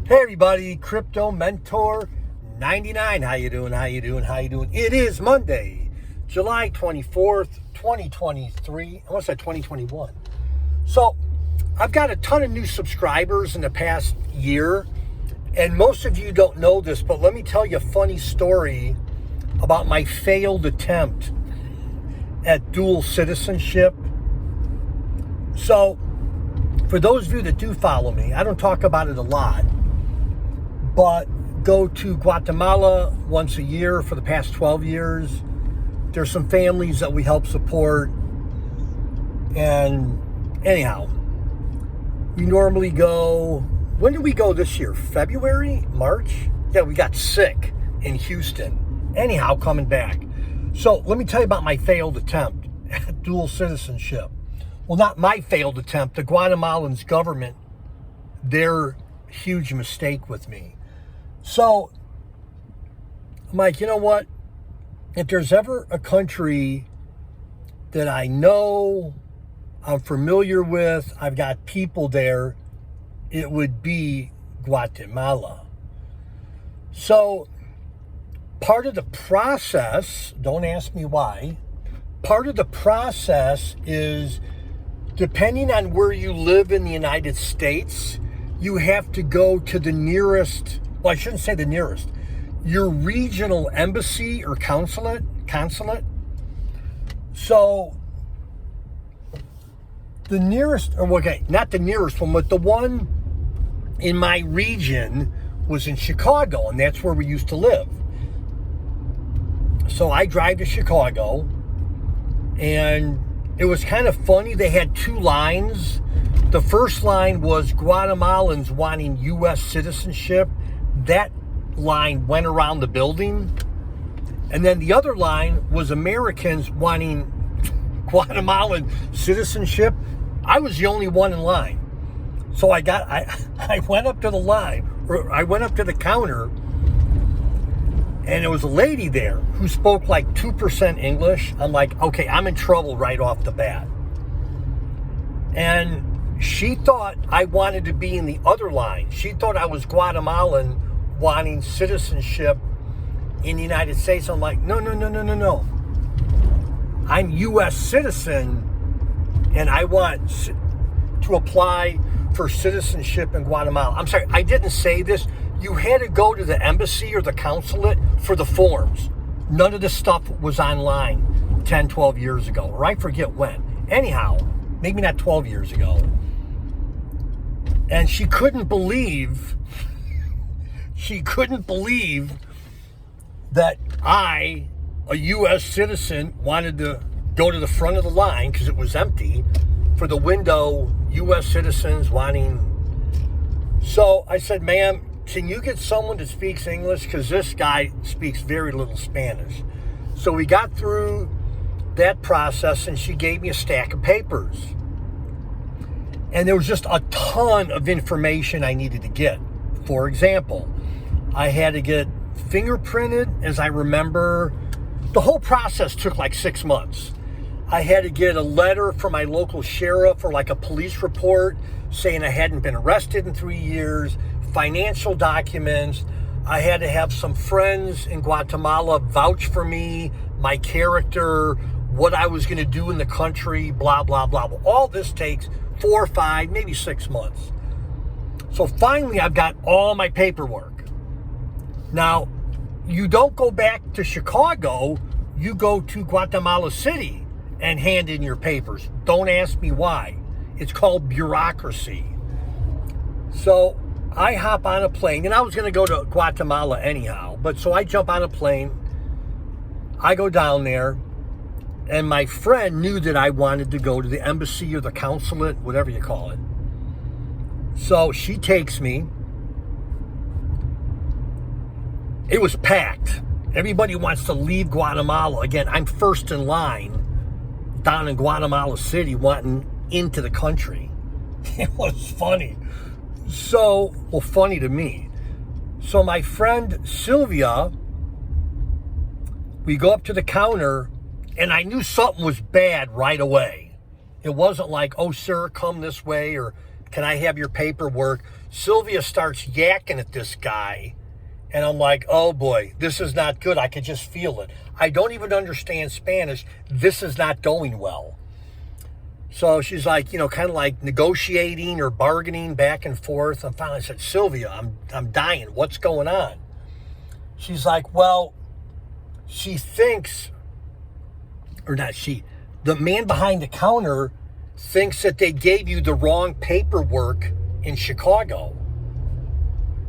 Hey everybody, Crypto Mentor 99. How you doing? It is Monday, July 24th, 2023. I want to say 2021. So, I've got a ton of new subscribers in the past year, and most of you don't know this, but let me tell you a funny story about my failed attempt at dual citizenship. So, for those of you that do follow me, I don't talk about it a lot, but go to Guatemala once a year for the past 12 years. There's some families that we help support. And anyhow, we normally go, when did we go this year? February? March? Yeah, we got sick in Houston. Anyhow, coming back. So let me tell you about my failed attempt at dual citizenship. Well, not my failed attempt, the Guatemalan government, their huge mistake with me. So, Mike, you know what? If there's ever a country that I know, I'm familiar with, I've got people there, it would be Guatemala. So, part of the process, don't ask me why, part of the process is, depending on where you live in the United States, you have to go to the nearest, well, I shouldn't say the nearest, your regional embassy or consulate. So the nearest, or okay, not the nearest one, but the one in my region was in Chicago, and that's where we used to live. So I drive to Chicago, and it was kind of funny. They had two lines. The first line was Guatemalans wanting U.S. citizenship. That line went around the building. And then the other line was Americans wanting Guatemalan citizenship. I was the only one in line. So I went up to the line, or I went up to the counter, and there was a lady there who spoke like 2% English. I'm like, okay, I'm in trouble right off the bat. And she thought I wanted to be in the other line. She thought I was Guatemalan wanting citizenship in the United States. I'm like, no. I'm U.S. citizen, and I want to apply for citizenship in Guatemala. I'm sorry, I didn't say this. You had to go to the embassy or the consulate for the forms. None of this stuff was online 10, 12 years ago, or I forget when. Anyhow, maybe not 12 years ago. And she couldn't believe that I, a U.S. citizen, wanted to go to the front of the line because it was empty for the window, U.S. citizens wanting. So I said, ma'am, can you get someone that speaks English? Because this guy speaks very little Spanish. So we got through that process, and she gave me a stack of papers. And there was just a ton of information I needed to get. For example, I had to get fingerprinted, as I remember. The whole process took like 6 months. I had to get a letter from my local sheriff or like a police report saying I hadn't been arrested in 3 years, financial documents. I had to have some friends in Guatemala vouch for me, my character, what I was going to do in the country, blah, blah, blah. All this takes 4, 5, maybe 6 months. So finally, I've got all my paperwork. Now, you don't go back to Chicago, you go to Guatemala City and hand in your papers. Don't ask me why. It's called bureaucracy. So I hop on a plane, and I was going to go to Guatemala anyhow, but so I jump on a plane, I go down there, and my friend knew that I wanted to go to the embassy or the consulate, whatever you call it. So she takes me. It was packed. Everybody wants to leave Guatemala. Again, I'm first in line down in Guatemala City wanting into the country. It was funny. So, well, funny to me. So my friend Sylvia, we go up to the counter, and I knew something was bad right away. It wasn't like, oh, sir, come this way, or can I have your paperwork? Sylvia starts yakking at this guy. And I'm like, oh boy, this is not good. I could just feel it. I don't even understand Spanish. This is not going well. So she's like, kind of like negotiating or bargaining back and forth. And finally I said, Sylvia, I'm dying. What's going on? She's like, well, she thinks, or not she, the man behind the counter thinks that they gave you the wrong paperwork in Chicago.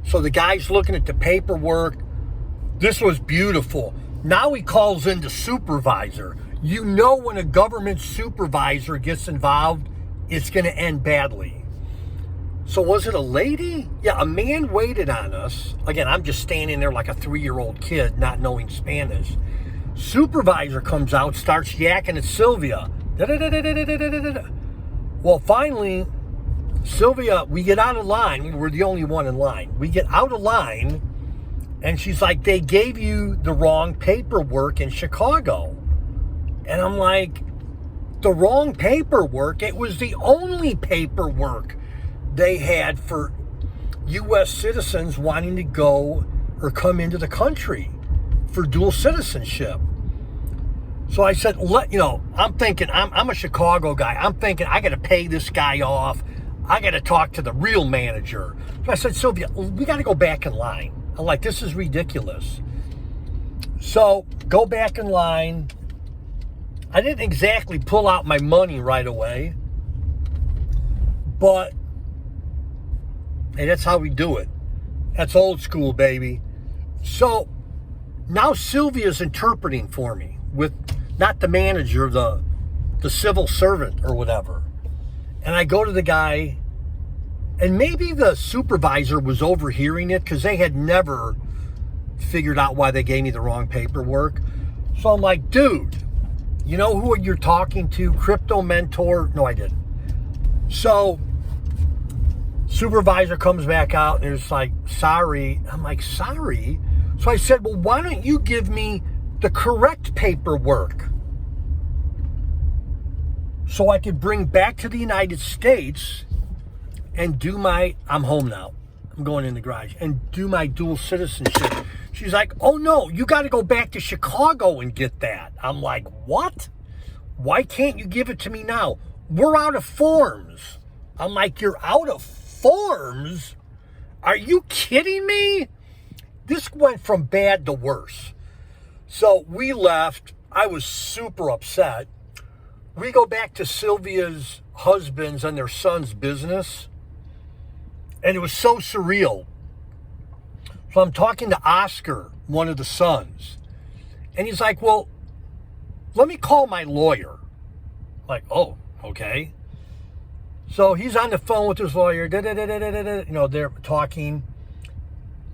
So the guy's looking at the paperwork. This was beautiful. Now he calls in the supervisor. You know when a government supervisor gets involved, it's going to end badly. So was it a lady? Yeah, a man waited on us. Again, I'm just standing there like a 3-year-old kid not knowing Spanish. Supervisor comes out, starts yakking at Sylvia. Well, finally, Sylvia, we get out of line. We're the only one in line. We get out of line, and she's like, they gave you the wrong paperwork in Chicago. And I'm like, the wrong paperwork? It was the only paperwork they had for U.S. citizens wanting to go or come into the country for dual citizenship. So I said, I'm thinking, I'm a Chicago guy. I'm thinking, I got to pay this guy off. I got to talk to the real manager. So I said, Sylvia, we got to go back in line. I'm like, this is ridiculous. So go back in line. I didn't exactly pull out my money right away. But, hey, that's how we do it. That's old school, baby. So now Sylvia's interpreting for me with not the manager, the civil servant or whatever. And I go to the guy, and maybe the supervisor was overhearing it because they had never figured out why they gave me the wrong paperwork. So I'm like, dude, you know who you're talking to? Crypto mentor? No, I didn't. So supervisor comes back out and it's like, sorry. I'm like, sorry? So I said, well, why don't you give me the correct paperwork so I could bring back to the United States and do I'm home now. I'm going in the garage and do my dual citizenship. She's like, oh no, you got to go back to Chicago and get that. I'm like, what? Why can't you give it to me now? We're out of forms. I'm like, you're out of forms? Are you kidding me? This went from bad to worse. So we left. I was super upset. We go back to Sylvia's husband's and their son's business. And it was so surreal. So I'm talking to Oscar, one of the sons. And he's like, well, let me call my lawyer. I'm like, oh, okay. So he's on the phone with his lawyer. They're talking.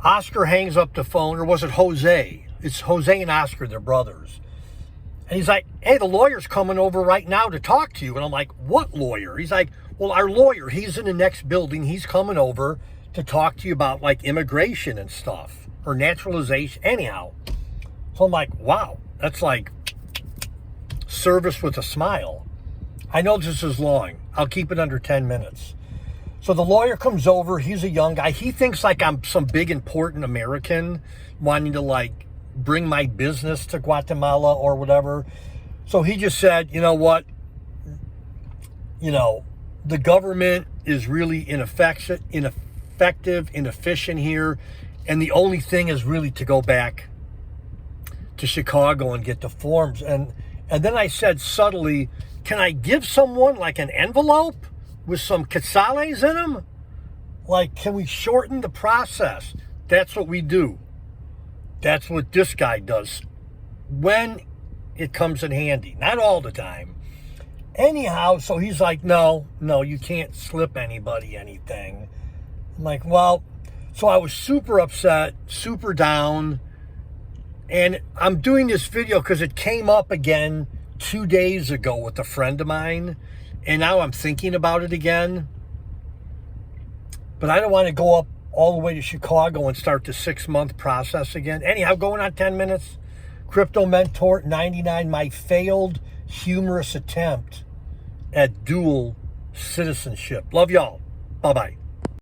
Oscar hangs up the phone, or was it Jose? It's Jose and Oscar, they're brothers. And he's like, hey, the lawyer's coming over right now to talk to you. And I'm like, what lawyer? He's like, well, our lawyer, he's in the next building. He's coming over to talk to you about like immigration and stuff or naturalization. Anyhow. So I'm like, wow, that's like service with a smile. I know this is long. I'll keep it under 10 minutes. So the lawyer comes over. He's a young guy. He thinks like I'm some big important American wanting to like bring my business to Guatemala or whatever. So he just said, you know what? The government is really ineffective, inefficient here. And the only thing is really to go back to Chicago and get the forms. And then I said subtly, can I give someone like an envelope with some quetzales in them? Like, can we shorten the process? That's what we do. That's what this guy does when it comes in handy. Not all the time. Anyhow, so he's like, no, you can't slip anybody anything. I'm like, well, so I was super upset, super down. And I'm doing this video because it came up again 2 days ago with a friend of mine. And now I'm thinking about it again. But I don't want to go up all the way to Chicago and start the 6-month process again. Anyhow, going on 10 minutes. Crypto Mentor 99, my failed humorous attempt at dual citizenship. Love y'all. Bye-bye.